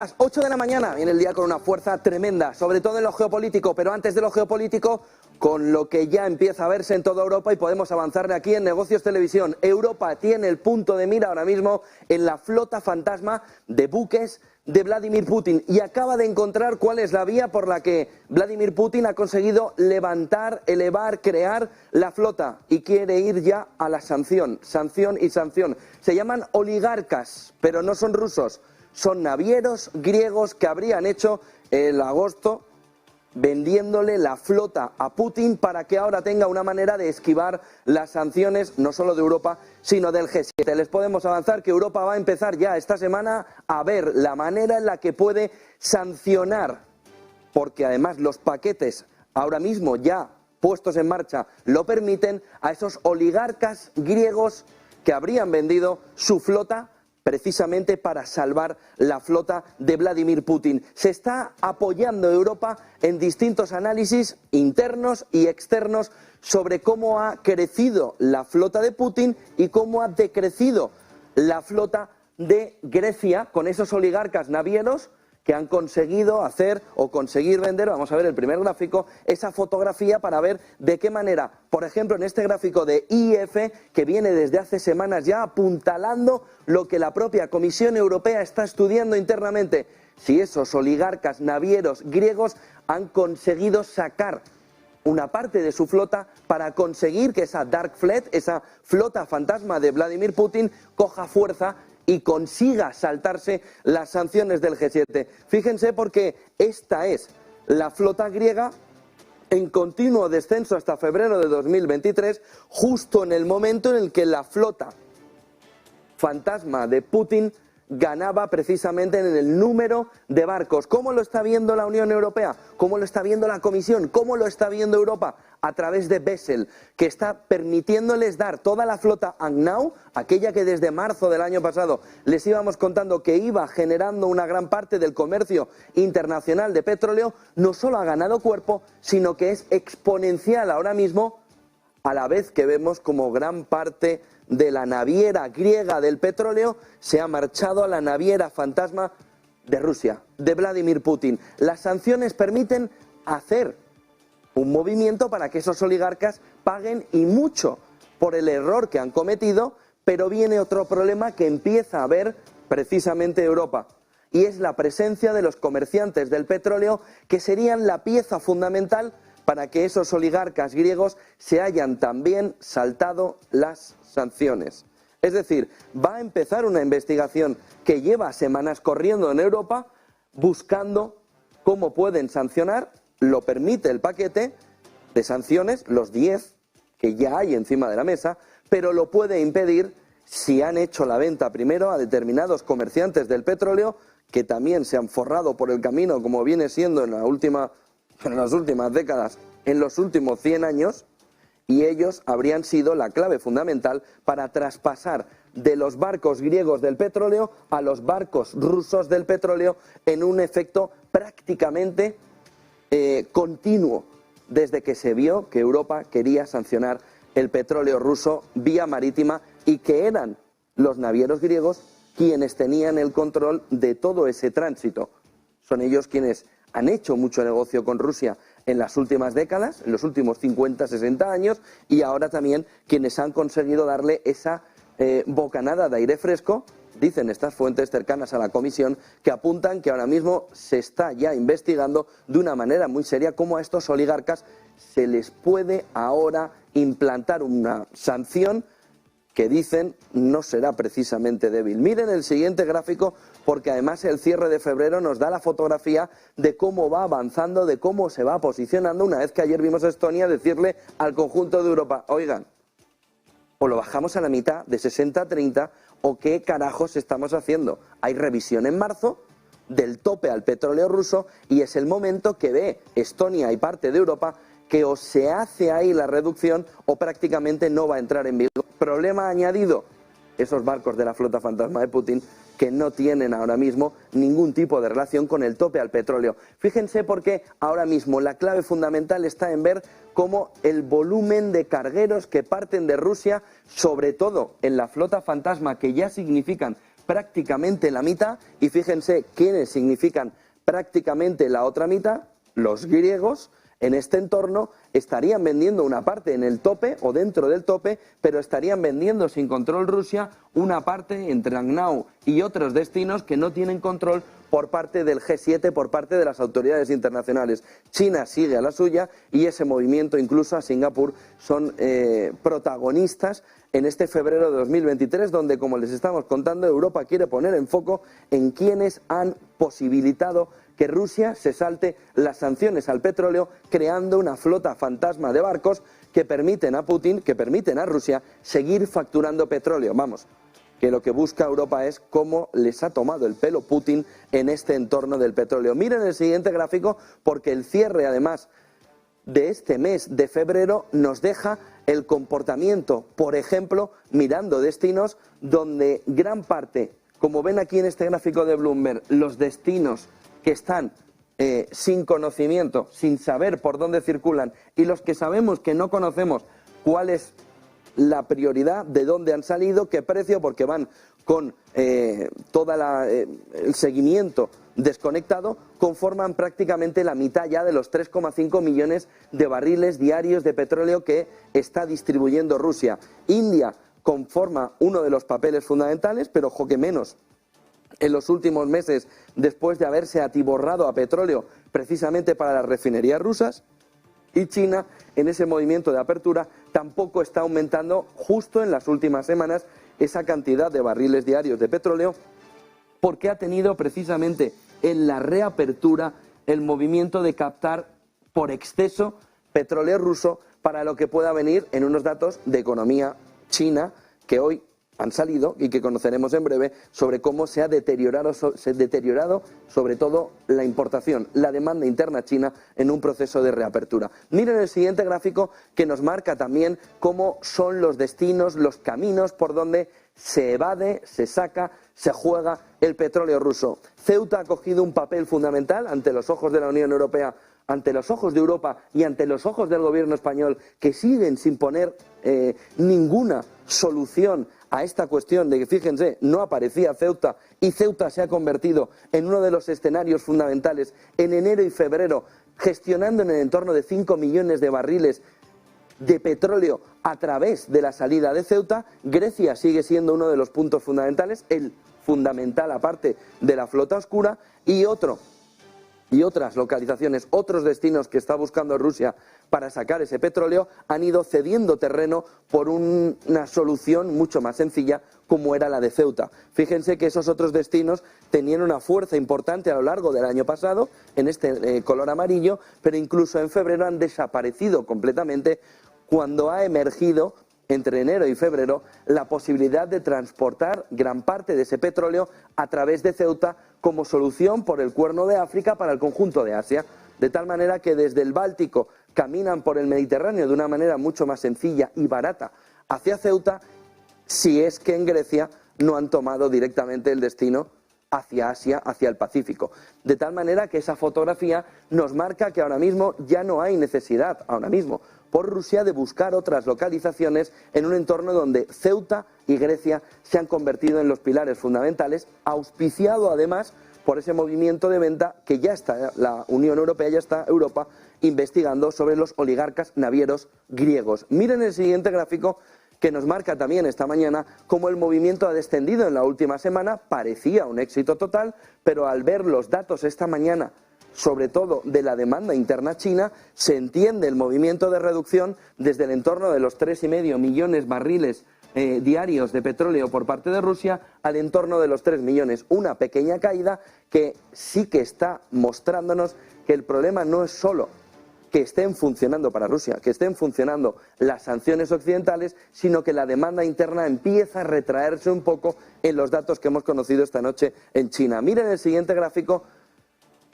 Las 8 de la mañana viene el día con una fuerza tremenda, sobre todo en lo geopolítico, pero antes de lo geopolítico, con lo que ya empieza a verse en toda Europa y podemos avanzar de aquí en Negocios Televisión. Europa tiene el punto de mira ahora mismo en la flota fantasma de buques de Vladimir Putin y acaba de encontrar cuál es la vía por la que Vladimir Putin ha conseguido levantar, elevar, crear la flota y quiere ir ya a la sanción, sanción y sanción. Se llaman oligarcas, pero no son rusos. Son navieros griegos que habrían hecho el agosto vendiéndole la flota a Putin para que ahora tenga una manera de esquivar las sanciones no solo de Europa sino del G7. Les podemos avanzar que Europa va a empezar ya esta semana a ver la manera en la que puede sancionar, porque además los paquetes ahora mismo ya puestos en marcha lo permiten, a esos oligarcas griegos que habrían vendido su flota precisamente para salvar la flota de Vladimir Putin. Se está apoyando Europa en distintos análisis internos y externos sobre cómo ha crecido la flota de Putin y cómo ha decrecido la flota de Grecia con esos oligarcas navieros que han conseguido hacer o conseguir vender, vamos a ver el primer gráfico, esa fotografía para ver de qué manera, por ejemplo en este gráfico de IF, que viene desde hace semanas ya apuntalando lo que la propia Comisión Europea está estudiando internamente, si esos oligarcas navieros griegos han conseguido sacar una parte de su flota para conseguir que esa Dark Fleet, esa flota fantasma de Vladimir Putin, coja fuerza y consiga saltarse las sanciones del G7. Fíjense porque esta es la flota griega en continuo descenso hasta febrero de 2023, justo en el momento en el que la flota fantasma de Putin ganaba precisamente en el número de barcos. ¿Cómo lo está viendo la Unión Europea? ¿Cómo lo está viendo la Comisión? ¿Cómo lo está viendo Europa? A través de Bessel, que está permitiéndoles dar toda la flota ANNAU, aquella que desde marzo del año pasado les íbamos contando que iba generando una gran parte del comercio internacional de petróleo, no solo ha ganado cuerpo, sino que es exponencial ahora mismo, a la vez que vemos como gran parte de la naviera griega del petróleo se ha marchado a la naviera fantasma de Rusia, de Vladimir Putin. Las sanciones permiten hacer un movimiento para que esos oligarcas paguen y mucho por el error que han cometido, pero viene otro problema que empieza a ver precisamente Europa, y es la presencia de los comerciantes del petróleo, que serían la pieza fundamental para que esos oligarcas griegos se hayan también saltado las sanciones. Es decir, va a empezar una investigación que lleva semanas corriendo en Europa buscando cómo pueden sancionar, lo permite el paquete de sanciones, los 10 que ya hay encima de la mesa, pero lo puede impedir si han hecho la venta primero a determinados comerciantes del petróleo que también se han forrado por el camino, como viene siendo en las últimas décadas, en los últimos 100 años, y ellos habrían sido la clave fundamental para traspasar de los barcos griegos del petróleo a los barcos rusos del petróleo en un efecto prácticamente continuo, desde que se vio que Europa quería sancionar el petróleo ruso vía marítima y que eran los navieros griegos quienes tenían el control de todo ese tránsito. Son ellos quienes han hecho mucho negocio con Rusia en las últimas décadas, en los últimos 50, 60 años, y ahora también quienes han conseguido darle esa bocanada de aire fresco. Dicen estas fuentes cercanas a la Comisión que apuntan que ahora mismo se está ya investigando de una manera muy seria cómo a estos oligarcas se les puede ahora implantar una sanción que dicen no será precisamente débil. Miren el siguiente gráfico, porque además el cierre de febrero nos da la fotografía de cómo va avanzando, de cómo se va posicionando, una vez que ayer vimos a Estonia decirle al conjunto de Europa, oigan, o lo bajamos a la mitad de 60-30, o qué carajos estamos haciendo. Hay revisión en marzo del tope al petróleo ruso y es el momento que ve Estonia y parte de Europa que o se hace ahí la reducción o prácticamente no va a entrar en vigor. Problema añadido, esos barcos de la flota fantasma de Putin que no tienen ahora mismo ningún tipo de relación con el tope al petróleo. Fíjense porque ahora mismo la clave fundamental está en ver cómo el volumen de cargueros que parten de Rusia, sobre todo en la flota fantasma, que ya significan prácticamente la mitad, y fíjense quiénes significan prácticamente la otra mitad, los griegos. En este entorno estarían vendiendo una parte en el tope o dentro del tope, pero estarían vendiendo sin control Rusia una parte entre Agnau y otros destinos que no tienen control por parte del G7, por parte de las autoridades internacionales. China sigue a la suya y ese movimiento, incluso a Singapur, son protagonistas en este febrero de 2023, donde, como les estamos contando, Europa quiere poner en foco en quienes han posibilitado que Rusia se salte las sanciones al petróleo, creando una flota fantasma de barcos que permiten a Putin, que permiten a Rusia seguir facturando petróleo. Vamos, que lo que busca Europa es cómo les ha tomado el pelo Putin en este entorno del petróleo. Miren el siguiente gráfico, porque el cierre, además, de este mes de febrero nos deja el comportamiento, por ejemplo, mirando destinos donde gran parte, como ven aquí en este gráfico de Bloomberg, los destinos que están sin conocimiento, sin saber por dónde circulan, y los que sabemos que no conocemos cuál es la prioridad, de dónde han salido, qué precio, porque van con todo el seguimiento desconectado, conforman prácticamente la mitad ya de los 3,5 millones de barriles diarios de petróleo que está distribuyendo Rusia. India conforma uno de los papeles fundamentales, pero ojo que menos en los últimos meses, después de haberse atiborrado a petróleo precisamente para las refinerías rusas. Y China, en ese movimiento de apertura, tampoco está aumentando justo en las últimas semanas esa cantidad de barriles diarios de petróleo, porque ha tenido precisamente en la reapertura el movimiento de captar por exceso petróleo ruso para lo que pueda venir en unos datos de economía china que hoy han salido y que conoceremos en breve, sobre cómo se ha deteriorado sobre todo la importación, la demanda interna china en un proceso de reapertura. Miren el siguiente gráfico, que nos marca también cómo son los destinos, los caminos por donde se evade, se saca, se juega el petróleo ruso. Ceuta ha cogido un papel fundamental ante los ojos de la Unión Europea, ante los ojos de Europa y ante los ojos del gobierno español, que siguen sin poner ninguna solución a esta cuestión de que, fíjense, no aparecía Ceuta, y Ceuta se ha convertido en uno de los escenarios fundamentales en enero y febrero, gestionando en el entorno de 5 millones de barriles de petróleo a través de la salida de Ceuta. Grecia sigue siendo uno de los puntos fundamentales, el fundamental aparte de la flota oscura, y otras localizaciones, otros destinos que está buscando Rusia para sacar ese petróleo, han ido cediendo terreno por una solución mucho más sencilla, como era la de Ceuta. Fíjense que esos otros destinos tenían una fuerza importante a lo largo del año pasado, en este color amarillo, pero incluso en febrero han desaparecido completamente, cuando ha emergido entre enero y febrero la posibilidad de transportar gran parte de ese petróleo a través de Ceuta como solución por el Cuerno de África para el conjunto de Asia, de tal manera que desde el Báltico caminan por el Mediterráneo de una manera mucho más sencilla y barata hacia Ceuta, si es que en Grecia no han tomado directamente el destino hacia Asia, hacia el Pacífico. De tal manera que esa fotografía nos marca que ahora mismo ya no hay necesidad, por Rusia, de buscar otras localizaciones en un entorno donde Ceuta y Grecia se han convertido en los pilares fundamentales, auspiciado además por ese movimiento de venta que ya está la Unión Europea, ya está Europa investigando sobre los oligarcas navieros griegos. Miren el siguiente gráfico, que nos marca también esta mañana cómo el movimiento ha descendido en la última semana. Parecía un éxito total, pero al ver los datos esta mañana, sobre todo de la demanda interna china, se entiende el movimiento de reducción desde el entorno de los 3,5 millones de barriles diarios de petróleo por parte de Rusia al entorno de los 3 millones. Una pequeña caída que sí que está mostrándonos que el problema no es solo que estén funcionando para Rusia, que estén funcionando las sanciones occidentales, sino que la demanda interna empieza a retraerse un poco en los datos que hemos conocido esta noche en China. Miren el siguiente gráfico,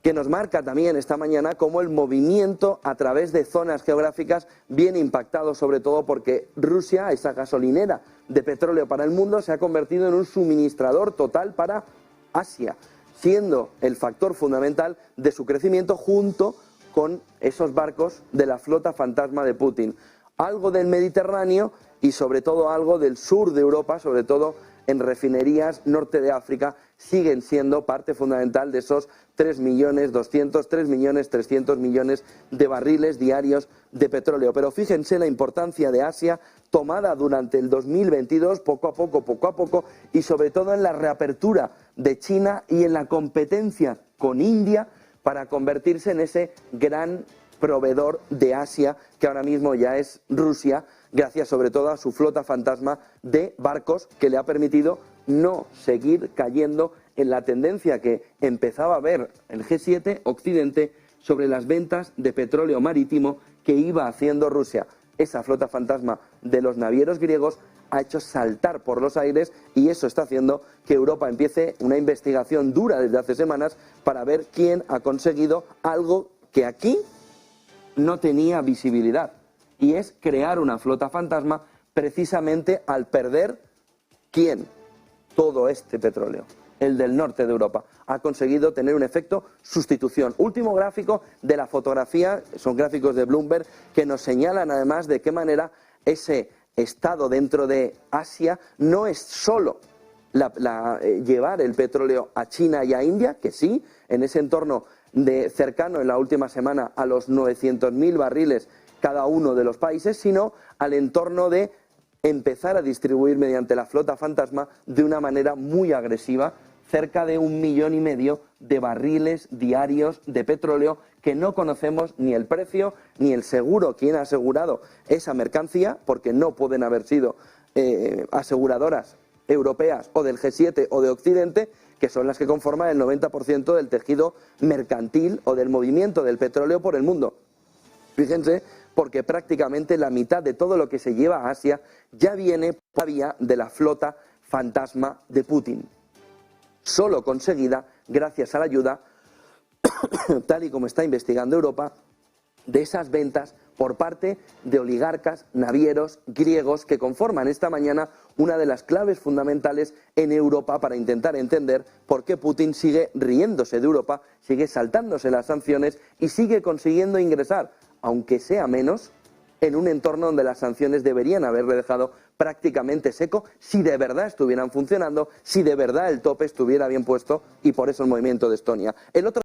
que nos marca también esta mañana cómo el movimiento a través de zonas geográficas viene impactado, sobre todo porque Rusia, esa gasolinera de petróleo para el mundo, se ha convertido en un suministrador total para Asia, siendo el factor fundamental de su crecimiento junto con esos barcos de la flota fantasma de Putin. Algo del Mediterráneo y sobre todo algo del sur de Europa, sobre todo en refinerías norte de África siguen siendo parte fundamental de esos 3.300.000 millones de barriles diarios de petróleo. Pero fíjense la importancia de Asia tomada durante el 2022, poco a poco, y sobre todo en la reapertura de China y en la competencia con India para convertirse en ese gran proveedor de Asia que ahora mismo ya es Rusia, gracias sobre todo a su flota fantasma de barcos que le ha permitido no seguir cayendo en la tendencia que empezaba a ver el G7 Occidente sobre las ventas de petróleo marítimo que iba haciendo Rusia. Esa flota fantasma de los navieros griegos ha hecho saltar por los aires y eso está haciendo que Europa empiece una investigación dura desde hace semanas para ver quién ha conseguido algo que aquí no tenía visibilidad, y es crear una flota fantasma precisamente al perder ¿quién? Todo este petróleo. El del norte de Europa ha conseguido tener un efecto sustitución. Último gráfico de la fotografía, son gráficos de Bloomberg que nos señalan además de qué manera ese estado dentro de Asia no es solo llevar el petróleo a China y a India, que sí, en ese entorno cercano en la última semana a los 900.000 barriles cada uno de los países, sino al entorno de empezar a distribuir mediante la flota fantasma de una manera muy agresiva cerca de 1,5 millones de barriles diarios de petróleo que no conocemos ni el precio ni el seguro, quién ha asegurado esa mercancía, porque no pueden haber sido aseguradoras europeas o del G7 o de Occidente, que son las que conforman el 90% del tejido mercantil o del movimiento del petróleo por el mundo. Fíjense, porque prácticamente la mitad de todo lo que se lleva a Asia ya viene por vía de la flota fantasma de Putin, solo conseguida gracias a la ayuda, tal y como está investigando Europa, de esas ventas por parte de oligarcas navieros griegos que conforman esta mañana una de las claves fundamentales en Europa para intentar entender por qué Putin sigue riéndose de Europa, sigue saltándose las sanciones y sigue consiguiendo ingresar, aunque sea menos, en un entorno donde las sanciones deberían haberle dejado prácticamente seco si de verdad estuvieran funcionando, si de verdad el tope estuviera bien puesto, y por eso el movimiento de Estonia. El otro